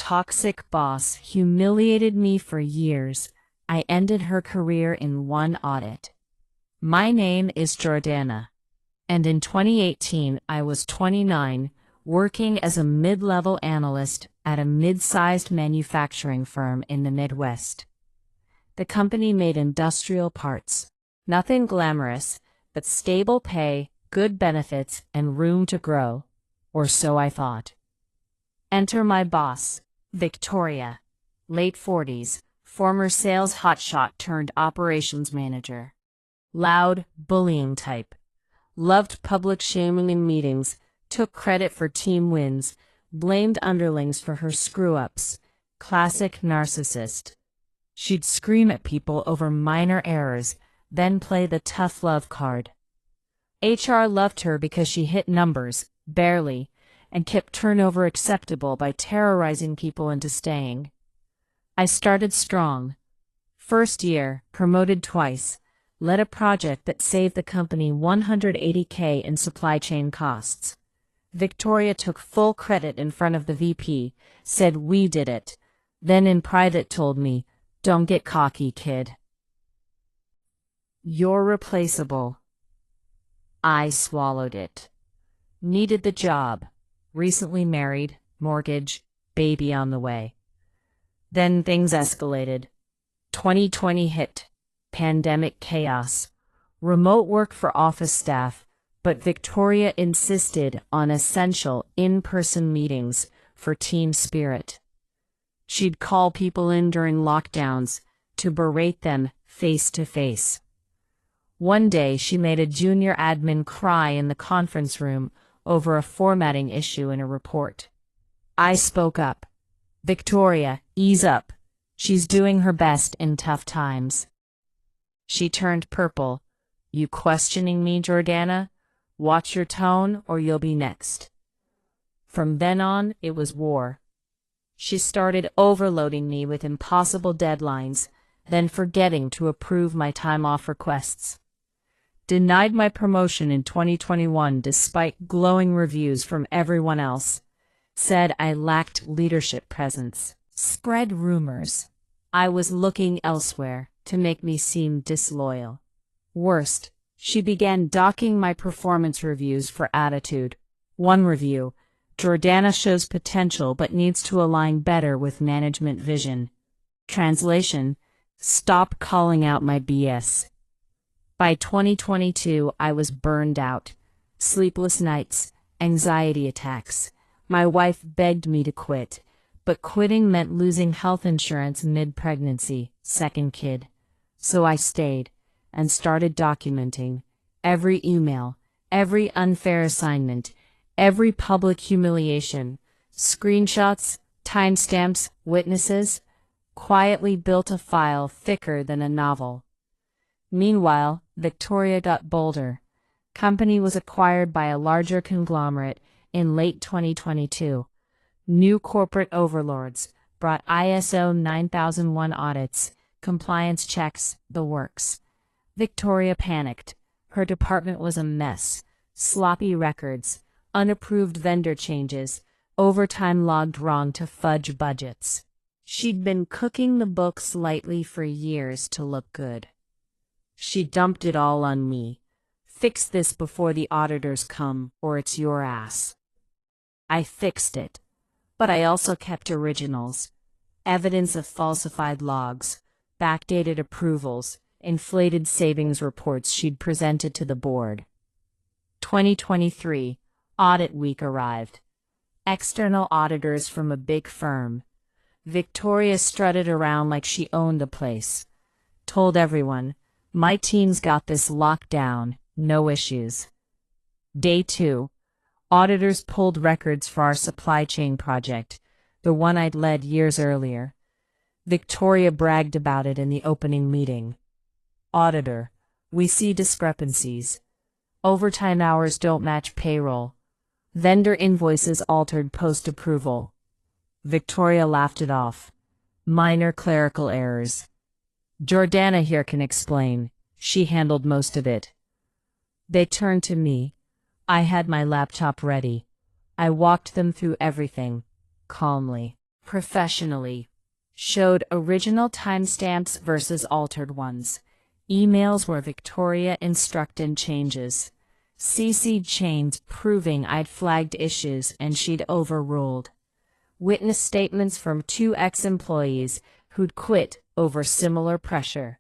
toxic boss humiliated me for years. I ended her career in one audit. My name is Jordana, and in 2018 I was 29, working as a mid-level analyst at a mid-sized manufacturing firm in the Midwest. The company made industrial parts. Nothing glamorous, but stable pay, good benefits, and room to grow. Or so I thought. Enter my boss, Victoria, late 40s, former sales hotshot turned operations manager. Loud, bullying type. Loved public shaming in meetings, took credit for team wins, blamed underlings for her screw-ups. Classic narcissist. She'd scream at people over minor errors, then play the tough love card. HR loved her because she hit numbers, barely, and kept turnover acceptable by terrorizing people into staying. I started strong. First year, promoted twice, led a project that saved the company $180K in supply chain costs. Victoria took full credit in front of the VP, said we did it, then in private told me, "Don't get cocky, kid. You're replaceable." I swallowed it. Needed the job. Recently married, mortgage, baby on the way. Then things escalated. 2020 hit. Pandemic chaos. Remote work for office staff, but Victoria insisted on essential in-person meetings for team spirit. She'd call people in during lockdowns to berate them face to face. One day she made a junior admin cry in the conference room over a formatting issue in a report. I spoke up. "Victoria, ease up. She's doing her best in tough times." She turned purple. "You questioning me, Jordana? Watch your tone or you'll be next." From then on, it was war. She started overloading me with impossible deadlines, then forgetting to approve my time off requests. Denied my promotion in 2021 despite glowing reviews from everyone else. Said I lacked leadership presence. Spread rumors I was looking elsewhere to make me seem disloyal. Worst, she began docking my performance reviews for attitude. One review: Jordana shows potential but needs to align better with management vision. Translation: stop calling out my BS. By 2022, I was burned out. Sleepless nights, anxiety attacks. My wife begged me to quit, but quitting meant losing health insurance mid-pregnancy, second kid. So I stayed and started documenting every email, every unfair assignment, every public humiliation, screenshots, timestamps, witnesses. Quietly built a file thicker than a novel. Meanwhile, Victoria got bolder. Company was acquired by a larger conglomerate in late 2022. New corporate overlords brought ISO 9001 audits, compliance checks, the works. Victoria panicked. Her department was a mess. Sloppy records, unapproved vendor changes, overtime logged wrong to fudge budgets. She'd been cooking the books lightly for years to look good. She dumped it all on me. "Fix this before the auditors come, or it's your ass." I fixed it, but I also kept originals. Evidence of falsified logs, backdated approvals, inflated savings reports she'd presented to the board. 2023, audit week arrived. External auditors from a big firm. Victoria strutted around like she owned the place. Told everyone, "My team's got this locked down, no issues." Day 2, auditors pulled records for our supply chain project, the one I'd led years earlier. Victoria bragged about it in the opening meeting. "Auditor, we see discrepancies. Overtime hours don't match payroll. Vendor invoices altered post-approval." Victoria laughed it off. "Minor clerical errors. Jordana here can explain. She handled most of it." They turned to me. I had my laptop ready. I walked them through everything, calmly. professionally. Showed original timestamps versus altered ones. Emails where Victoria instructed changes. CC'd chains proving I'd flagged issues and she'd overruled. Witness statements from 2 ex-employees who'd quit over similar pressure.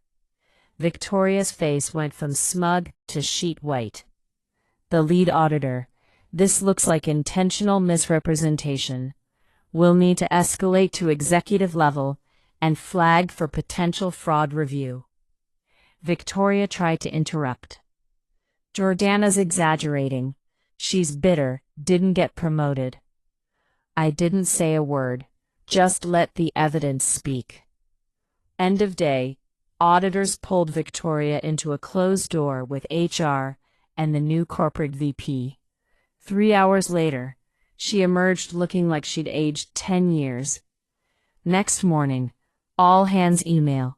Victoria's face went from smug to sheet white. The lead auditor: "This looks like intentional misrepresentation. We'll need to escalate to executive level and flag for potential fraud review." Victoria tried to interrupt. "Jordana's exaggerating. She's bitter, didn't get promoted." I didn't say a word, just let the evidence speak. End of day. Auditors pulled Victoria into a closed door with HR and the new corporate VP. 3 hours later, she emerged looking like she'd aged 10 years. Next morning, all hands email.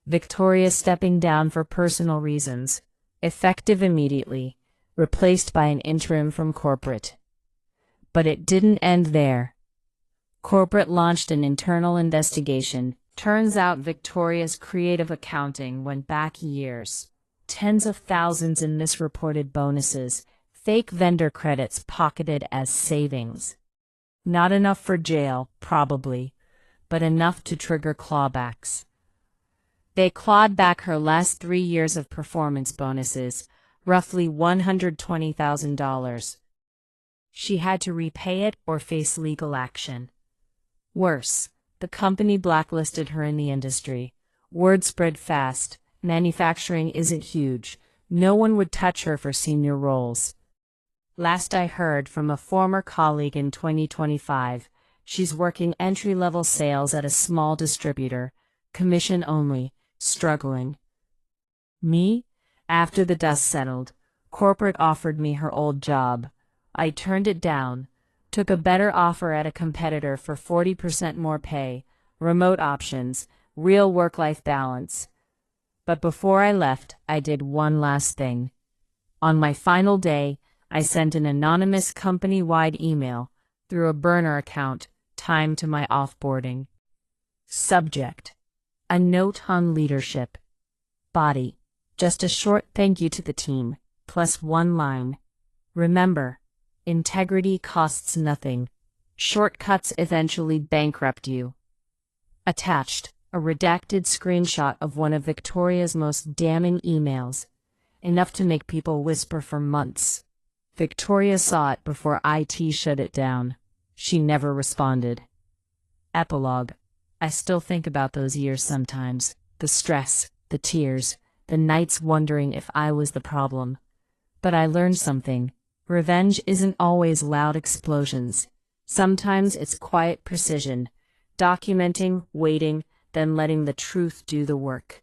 Victoria stepping down for personal reasons, effective immediately, replaced by an interim from corporate. But it didn't end there. Corporate launched an internal investigation. Turns out Victoria's creative accounting went back years. Tens of thousands in misreported bonuses, fake vendor credits pocketed as savings. Not enough for jail, probably, but enough to trigger clawbacks. They clawed back her last 3 years of performance bonuses, roughly $120,000. She had to repay it or face legal action. Worse, the company blacklisted her in the industry. Word spread fast. Manufacturing isn't huge. No one would touch her for senior roles. Last I heard from a former colleague in 2025, she's working entry-level sales at a small distributor, commission only, struggling. Me? After the dust settled, corporate offered me her old job. I turned it down, took a better offer at a competitor for 40% more pay, remote options, real work-life balance. But before I left, I did one last thing. On my final day, I sent an anonymous company-wide email through a burner account timed to my offboarding. Subject: a note on leadership. Body: just a short thank you to the team, plus one line. Remember, integrity costs nothing. Shortcuts eventually bankrupt you. Attached, a redacted screenshot of one of Victoria's most damning emails, enough to make people whisper for months. Victoria saw it before IT shut it down. She never responded. Epilogue: I still think about those years sometimes. The stress, the tears, the nights wondering if I was the problem. But I learned something. Revenge isn't always loud explosions. Sometimes it's quiet precision, documenting, waiting, then letting the truth do the work.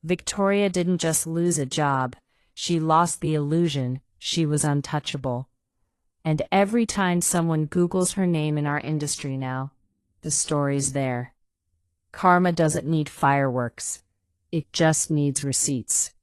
Victoria didn't just lose a job, she lost the illusion she was untouchable. And every time someone Googles her name in our industry now, the story's there. Karma doesn't need fireworks. It just needs receipts.